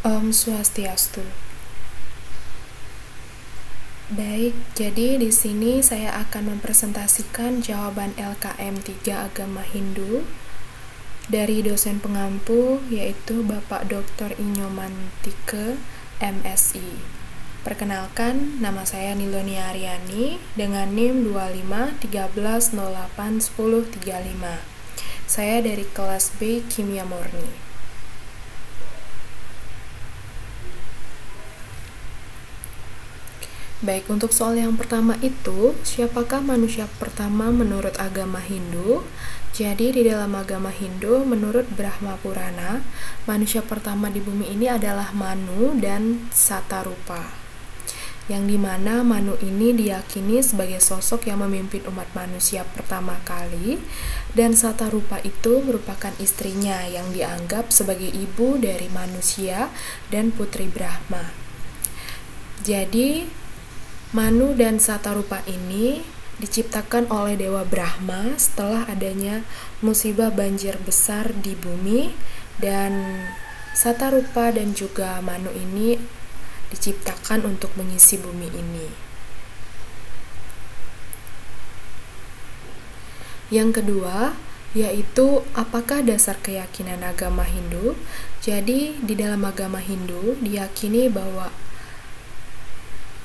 Om Swastiastu. Baik, jadi di sini saya akan mempresentasikan jawaban LKM 3 Agama Hindu dari dosen pengampu yaitu Bapak Dr. Inyomantike, MSI. Perkenalkan, nama saya Nilonia Aryani dengan NIM 2513081035. Saya dari kelas B Kimia Murni. Baik, untuk soal yang pertama itu, siapakah manusia pertama menurut agama Hindu? Jadi di dalam agama Hindu, menurut Brahma Purana, manusia pertama di bumi ini adalah Manu dan Satarupa. Yang dimana Manu ini diyakini sebagai sosok yang memimpin umat manusia pertama kali, dan Satarupa itu merupakan istrinya yang dianggap sebagai ibu dari manusia dan putri Brahma. Jadi Manu dan Satarupa ini diciptakan oleh Dewa Brahma setelah adanya musibah banjir besar di bumi, dan Satarupa dan juga Manu ini diciptakan untuk mengisi bumi ini. Yang kedua, yaitu apakah dasar keyakinan agama Hindu? Jadi di dalam agama Hindu diyakini bahwa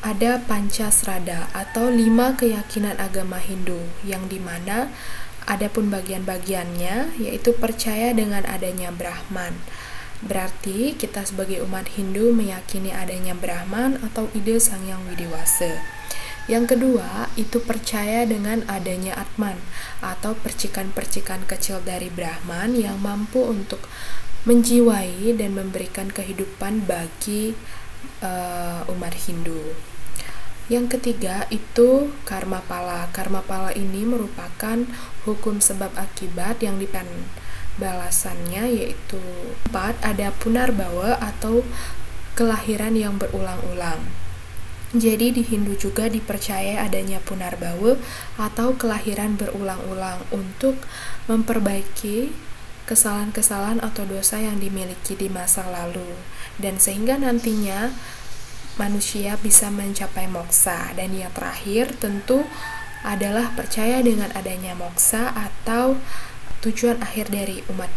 ada Pancasrada atau 5 keyakinan agama Hindu, yang dimana adapun bagian-bagiannya yaitu percaya dengan adanya Brahman. Berarti kita sebagai umat Hindu meyakini adanya Brahman atau ide Sang Hyang Widiwasa. Yang kedua, itu percaya dengan adanya Atman atau percikan-percikan kecil dari Brahman yang mampu untuk menjiwai dan memberikan kehidupan bagi umat Hindu. Yang ketiga itu karma pala. Karma pala ini merupakan hukum sebab akibat yang dipan balasannya, yaitu 4, ada punarbawa atau kelahiran yang berulang-ulang. Jadi di Hindu juga dipercaya adanya punarbawa atau kelahiran berulang-ulang untuk memperbaiki kesalahan-kesalahan atau dosa yang dimiliki di masa lalu, dan sehingga nantinya manusia bisa mencapai moksa. Dan yang terakhir tentu adalah percaya dengan adanya moksa atau tujuan akhir dari umat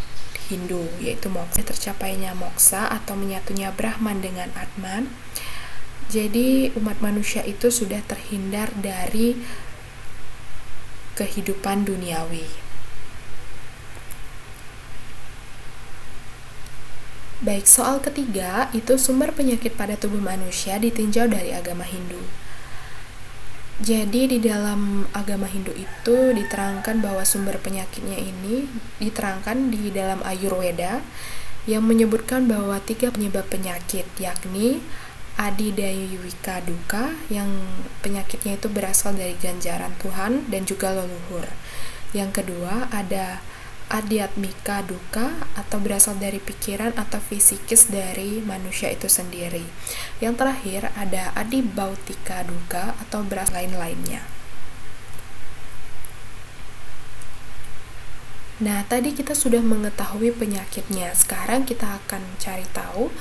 Hindu, yaitu moksa, tercapainya moksa atau menyatunya Brahman dengan Atman. Jadi umat manusia itu sudah terhindar dari kehidupan duniawi. Baik, soal ketiga itu sumber penyakit pada tubuh manusia ditinjau dari agama Hindu. Jadi di dalam agama Hindu itu diterangkan bahwa sumber penyakitnya ini diterangkan di dalam Ayurveda yang menyebutkan bahwa 3 penyebab penyakit, yakni Adidaiwika Duka, yang penyakitnya itu berasal dari ganjaran Tuhan dan juga leluhur. Yang kedua ada Adhyatmika Duka atau berasal dari pikiran atau fisikis dari manusia itu sendiri. Yang terakhir ada Adibautika Duka atau berasal lain-lainnya. Nah, tadi kita sudah mengetahui penyakitnya. Sekarang kita akan cari tahu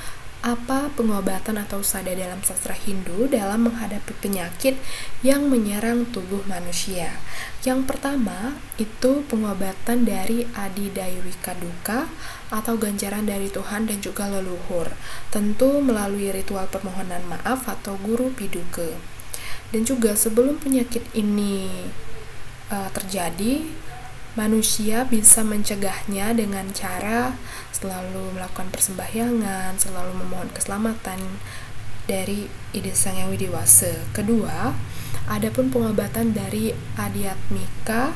apa pengobatan atau sada dalam sastra Hindu dalam menghadapi penyakit yang menyerang tubuh manusia. Yang pertama itu pengobatan dari Adidaiwika Duka atau ganjaran dari Tuhan dan juga leluhur, tentu melalui ritual permohonan maaf atau guru piduka. Dan juga sebelum penyakit ini terjadi, manusia bisa mencegahnya dengan cara selalu melakukan persembahyangan, selalu memohon keselamatan dari ide Sang Hyang Widiwasa. Kedua, adapun pengobatan dari Adhyatmika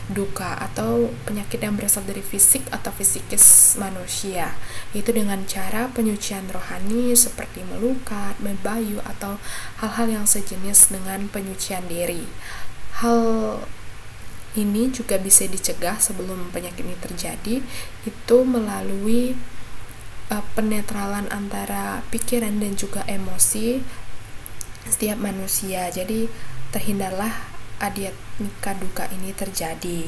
Duka atau penyakit yang berasal dari fisik atau fisikis manusia, yaitu dengan cara penyucian rohani seperti melukat, membayu, atau hal-hal yang sejenis dengan penyucian diri. Hal ini juga bisa dicegah sebelum penyakit ini terjadi, itu melalui penetralan antara pikiran dan juga emosi setiap manusia. Jadi terhindarlah adianika duka ini terjadi.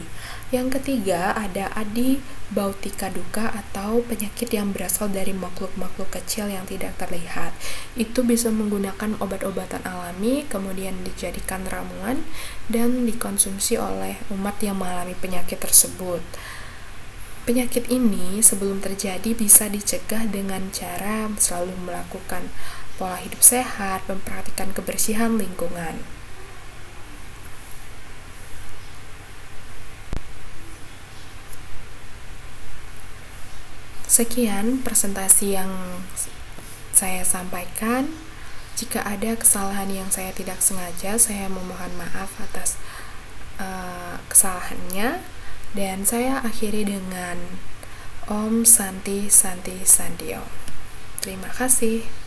Yang ketiga ada adibautika duka atau penyakit yang berasal dari makhluk-makhluk kecil yang tidak terlihat. Itu bisa menggunakan obat-obatan alami, kemudian dijadikan ramuan dan dikonsumsi oleh umat yang mengalami penyakit tersebut. Penyakit ini sebelum terjadi bisa dicegah dengan cara selalu melakukan pola hidup sehat, memperhatikan kebersihan lingkungan. Sekian presentasi yang saya sampaikan. Jika ada kesalahan yang saya tidak sengaja, saya memohon maaf atas kesalahannya. Dan saya akhiri dengan Om Santi Santi Santi Om. Terima kasih.